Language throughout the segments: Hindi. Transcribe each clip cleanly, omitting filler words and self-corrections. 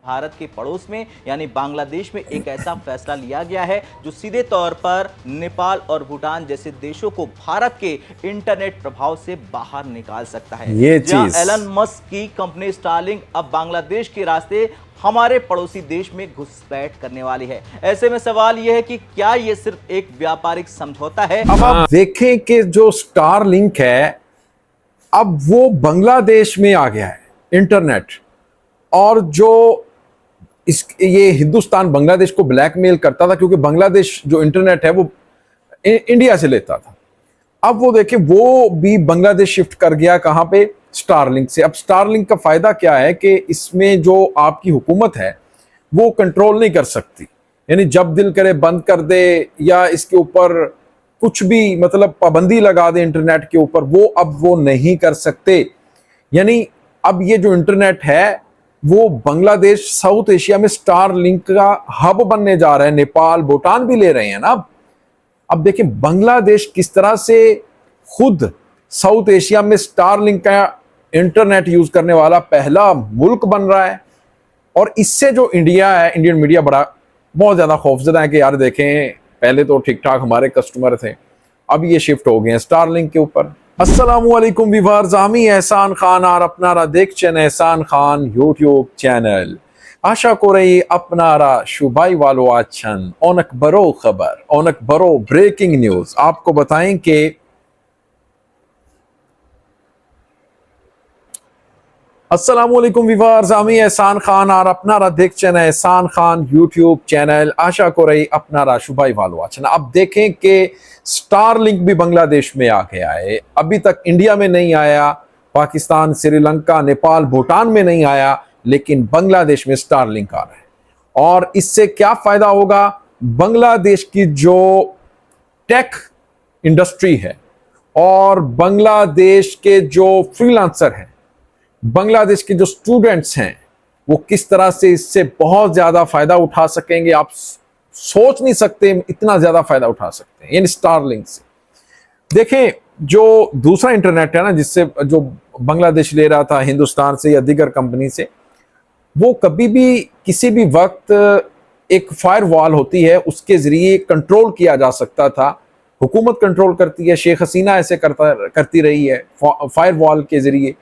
भारत के पड़ोस में यानी बांग्लादेश में एक ऐसा फैसला लिया गया है जो सीधे तौर पर नेपाल और भूटान जैसे देशों को भारत के इंटरनेट प्रभाव से बाहर निकाल सकता है। ये जहां चीज एलन मस्क की कंपनी स्टारलिंक अब बांग्लादेश के रास्ते हमारे पड़ोसी देश में घुसपैठ करने वाली है। ऐसे में सवाल यह है कि क्या यह सिर्फ एक व्यापारिक समझौता है? अब आप देखें कि जो स्टारलिंक है अब वो बांग्लादेश में आ गया है इंटरनेट, और जो ये हिंदुस्तान बांग्लादेश को ब्लैकमेल करता था क्योंकि बांग्लादेश जो इंटरनेट है वो इंडिया से लेता था। अब वो देखें वो भी बांग्लादेश शिफ्ट कर गया कहां पे, स्टारलिंक से। अब स्टारलिंक का फायदा क्या है कि इसमें जो आपकी हुकूमत है वो कंट्रोल नहीं कर सकती, यानी जब दिल करे बंद कर दे या इसके ऊपर कुछ भी मतलब पाबंदी लगा दे इंटरनेट के ऊपर, वो अब वो नहीं कर सकते। यानी अब ये जो इंटरनेट है वो बांग्लादेश साउथ एशिया में स्टारलिंक का हब बनने जा रहा है। नेपाल भूटान भी ले रहे हैं ना। अब देखिए बांग्लादेश किस तरह से खुद साउथ एशिया में स्टारलिंक का इंटरनेट यूज करने वाला पहला मुल्क बन रहा है। और इससे जो इंडिया है, इंडियन मीडिया बहुत ज्यादा खौफजदा है कि यार देखें पहले तो ठीक ठाक हमारे कस्टमर थे, अब ये शिफ्ट हो गए हैं स्टारलिंक के ऊपर। अस्सलामुअलैकुम व्यूअर्स, আমি এহসান খান আর আপনারা দেখছেন এহসান খান ইউটিউব চ্যানেল। আশা করি আপনারা সবাই ভালো আছেন। অনেক বড় খবর, অনেক বড় ব্রেকিং নিউজ आपको बताएं कि আসসালামুয়ালাইকুম ভিউয়ার্স, আমি এহসান খান আর আপনারা দেখছেন এহসান খান यूट्यूब चैनल। आशा करी আপনারা সবাই ভালো আছেন। अब देखें कि स्टारलिंक भी बांग्लादेश में आ गया है। अभी तक इंडिया में नहीं आया, पाकिस्तान, श्रीलंका, नेपाल, भूटान में नहीं आया, लेकिन बांग्लादेश में स्टारलिंक आ रहा है। और इससे क्या फायदा होगा? बांग्लादेश की जो टेक इंडस्ट्री है और बांग्लादेश के जो फ्रीलांसर हैं, बांग्लादेश के जो स्टूडेंट्स हैं, वो किस तरह से इससे बहुत ज्यादा फायदा उठा सकेंगे। आप सोच नहीं सकते इतना ज्यादा फायदा उठा सकते हैं यानी स्टारलिंक से। देखें जो दूसरा इंटरनेट है ना, जिससे जो बांग्लादेश ले रहा था हिंदुस्तान से या दीगर कंपनी से, वो कभी भी किसी भी वक्त एक फायर वॉल होती है, उसके जरिए कंट्रोल किया जा सकता था। हुकूमत कंट्रोल करती है, शेख हसीना ऐसे करती रही है फायर वॉल के जरिए।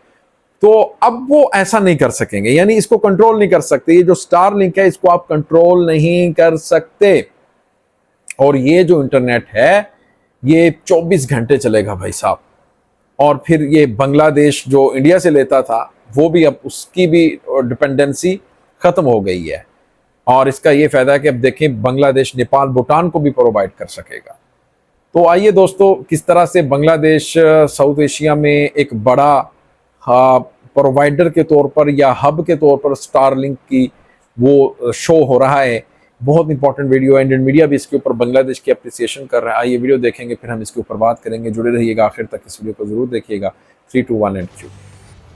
तो अब वो ऐसा नहीं कर सकेंगे, यानी इसको कंट्रोल नहीं कर सकते। ये जो स्टारलिंक है इसको आप कंट्रोल नहीं कर सकते। और ये जो इंटरनेट है ये 24 घंटे चलेगा भाई साहब। और फिर ये बांग्लादेश जो इंडिया से लेता था वो भी अब उसकी भी डिपेंडेंसी खत्म हो गई है। और इसका ये फायदा है कि अब देखें बांग्लादेश नेपाल भूटान को भी प्रोवाइड कर सकेगा। तो आइए दोस्तों, किस तरह से बांग्लादेश साउथ एशिया में एक बड़ा प्रोवाइडर के तौर पर या हब के तौर पर स्टारलिंक की वो शो हो रहा है। बहुत इंपॉर्टेंट वीडियो है, इंडियन मीडिया भी इसके ऊपर बांग्लादेश की अप्रिसिएशन कर रहा है। आइए वीडियो देखेंगे, फिर हम इसके ऊपर बात करेंगे। जुड़े रहिएगा आखिर तक, इस वीडियो को जरूर देखिएगा। 3, 2, 1 एंड क्यू।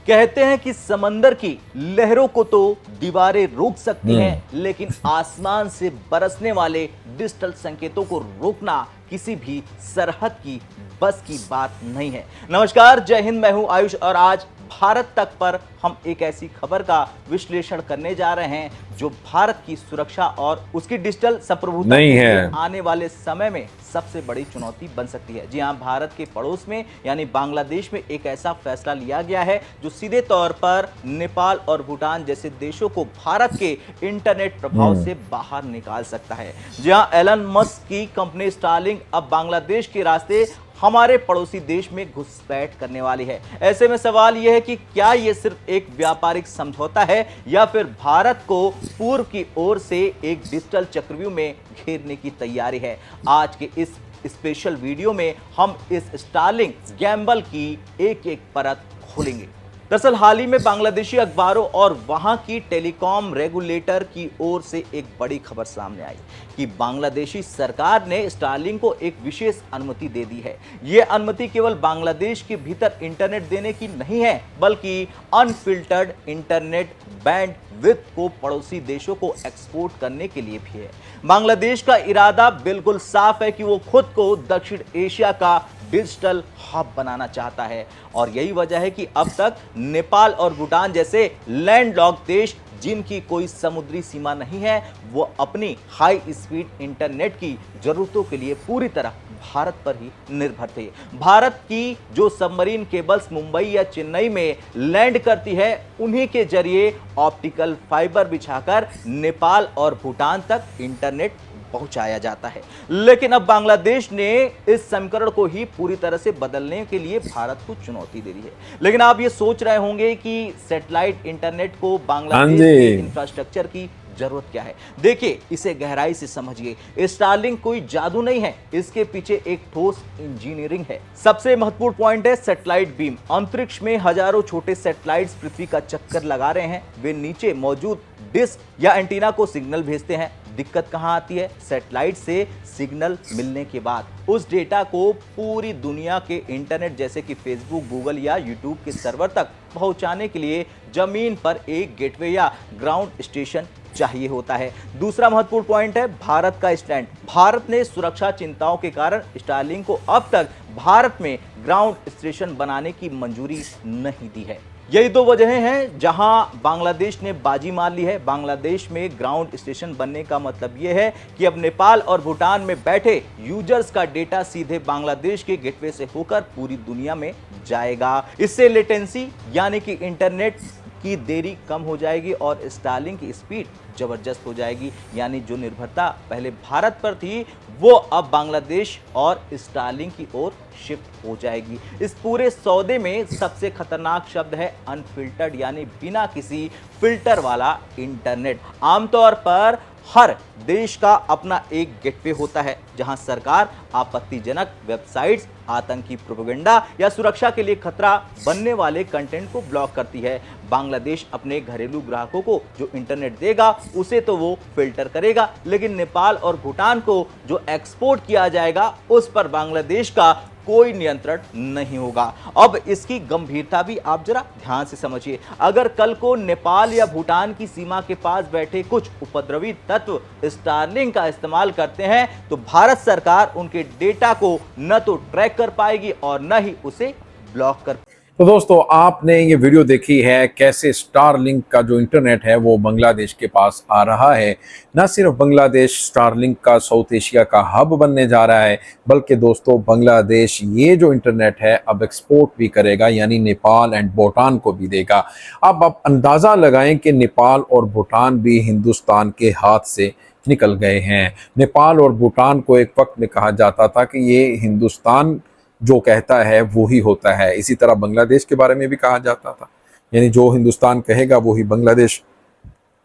कहते हैं कि समंदर की लहरों को तो दीवारें रोक सकती हैं, लेकिन आसमान से बरसने वाले डिजिटल संकेतों को रोकना किसी भी सरहद की बस की बात नहीं है। नमस्कार, जय हिंद, मैं हूं आयुष और आज भारत तक पर हम एक ऐसी खबर का विश्लेषण करने जा रहे हैं जो भारत की सुरक्षा और उसकी डिजिटल संप्रभुता के आने वाले समय में सबसे बड़ी चुनौती बन सकती है। जी हां, भारत के पड़ोस में यानी बांग्लादेश में एक ऐसा फैसला लिया गया है जो सीधे तौर पर नेपाल और भूटान जैसे देशों को भारत के इंटरनेट प्रभाव से बाहर निकाल सकता है। जी हां, एलन मस्क की कंपनी स्टारलिंक अब बांग्लादेश के रास्ते हमारे पड़ोसी देश में घुसपैठ करने वाली है। ऐसे में सवाल यह है कि क्या यह सिर्फ एक व्यापारिक समझौता है या फिर भारत को पूर्व की ओर से एक डिजिटल चक्रव्यूह में घेरने की तैयारी है। आज के इस स्पेशल वीडियो में हम इस स्टारलिंक गैम्बल की एक एक परत खोलेंगे। दरअसल हाल ही में बांग्लादेशी अखबारों और वहां की टेलीकॉम रेगुलेटर की ओर से एक बड़ी खबर सामने आई कि बांग्लादेशी सरकार ने स्टारलिंक को एक विशेष अनुमति दे दी है। यह अनुमति केवल बांग्लादेश के भीतर इंटरनेट देने की नहीं है, बल्कि अनफिल्टर्ड इंटरनेट बैंडविड्थ को पड़ोसी देशों को एक्सपोर्ट करने के लिए भी है। बांग्लादेश का इरादा बिल्कुल साफ है कि वो खुद को दक्षिण एशिया का डिजिटल हब बनाना चाहता है। और यही वजह है कि अब तक नेपाल और भूटान जैसे लैंडलॉक्ड देश जिनकी कोई समुद्री सीमा नहीं है, वो अपनी हाई स्पीड इंटरनेट की जरूरतों के लिए पूरी तरह भारत पर ही निर्भर थे। भारत की जो सबमरीन केबल्स मुंबई या चेन्नई में लैंड करती है, उन्हीं के जरिए ऑप्टिकल फाइबर बिछाकर नेपाल और भूटान तक इंटरनेट पहुंचाया जाता है। लेकिन अब बांग्लादेश ने इस समीकरण को ही पूरी तरह से बदलने के लिए भारत को चुनौती दे दी है। लेकिन आप ये सोच रहे होंगे कि सैटेलाइट इंटरनेट को बांग्लादेश के इंफ्रास्ट्रक्चर की जरूरत क्या है। देखिए, इसे गहराई से समझिए। स्टारलिंक कोई जादू नहीं है, इसके पीछे एक ठोस इंजीनियरिंग है। सबसे महत्वपूर्ण पॉइंट है सैटेलाइट बीम। अंतरिक्ष में हजारों छोटे सैटेलाइट्स पृथ्वी का चक्कर लगा रहे हैं। वे नीचे मौजूद डिस्क या एंटीना को सिग्नल भेजते हैं। दिक्कत कहां आती है? सैटेलाइट से सिग्नल मिलने के बाद उस डेटा को पूरी दुनिया के इंटरनेट जैसे कि फेसबुक, गूगल या यूट्यूब के सर्वर तक पहुंचाने के लिए जमीन पर एक गेटवे या ग्राउंड स्टेशन चाहिए होता है। दूसरा महत्वपूर्ण पॉइंट है भारत का स्टैंड। भारत ने सुरक्षा चिंताओं के कारण स्टारलिंक को अब तक भारत में ग्राउंड स्टेशन बनाने की मंजूरी नहीं दी है। यही दो वजहें हैं जहां बांग्लादेश ने बाजी मार ली है। बांग्लादेश में ग्राउंड स्टेशन बनने का मतलब यह है कि अब नेपाल और भूटान में बैठे यूजर्स का डेटा सीधे बांग्लादेश के गेटवे से होकर पूरी दुनिया में जाएगा। इससे लेटेंसी यानी कि इंटरनेट की देरी कम हो जाएगी और स्टारलिंक की स्पीड जबरदस्त हो जाएगी। यानी जो निर्भरता पहले भारत पर थी, वो अब बांग्लादेश और स्टारलिंक की ओर शिफ्ट हो जाएगी। इस पूरे सौदे में सबसे खतरनाक शब्द है अनफिल्टर्ड, यानी बिना किसी फिल्टर वाला इंटरनेट। आमतौर पर हर देश का अपना एक गेटवे होता है जहां सरकार आपत्तिजनक वेबसाइट्स, आतंकी प्रोपेगेंडा या सुरक्षा के लिए खतरा बनने वाले कंटेंट को ब्लॉक करती है। बांग्लादेश अपने घरेलू ग्राहकों को जो इंटरनेट देगा उसे तो वो फिल्टर करेगा, लेकिन नेपाल और भूटान को जो एक्सपोर्ट किया जाएगा उस पर बांग्लादेश का कोई नियंत्रण नहीं होगा। अब इसकी गंभीरता भी आप जरा ध्यान से समझिए। अगर कल को नेपाल या भूटान की सीमा के पास बैठे कुछ उपद्रवी तत्व स्टारलिंक का इस्तेमाल करते हैं तो भारत सरकार उनके डेटा को न तो ट्रैक कर पाएगी और न ही उसे ब्लॉक कर। तो दोस्तों, आपने ये वीडियो देखी है कैसे स्टारलिंक का जो इंटरनेट है वो बांग्लादेश के पास आ रहा है। न सिर्फ बांग्लादेश स्टारलिंक का साउथ एशिया का हब बनने जा रहा है, बल्कि दोस्तों बांग्लादेश ये जो इंटरनेट है अब एक्सपोर्ट भी करेगा, यानी नेपाल एंड भूटान को भी देगा। अब आप अंदाज़ा लगाएं कि नेपाल और भूटान भी हिंदुस्तान के हाथ से निकल गए हैं। नेपाल और भूटान को एक वक्त में कहा जाता था कि ये हिंदुस्तान जो कहता है वो ही होता है। इसी तरह बांग्लादेश के बारे में भी कहा जाता था, यानी जो हिंदुस्तान कहेगा वो ही बांग्लादेश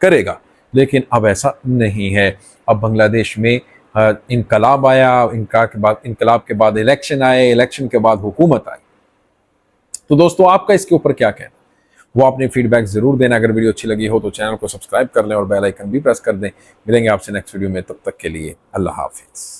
करेगा। लेकिन अब ऐसा नहीं है। अब बांग्लादेश में इनकलाब आया, इनकलाब के बाद इलेक्शन आए, इलेक्शन के बाद हुकूमत आई। तो दोस्तों, आपका इसके ऊपर क्या कहना, वो अपने फीडबैक जरूर देना। अगर वीडियो अच्छी लगी हो तो चैनल को सब्सक्राइब कर लें और बेल आइकन भी प्रेस कर दें। मिलेंगे आपसे नेक्स्ट वीडियो में, तब तक के लिए अल्लाह हाफिज।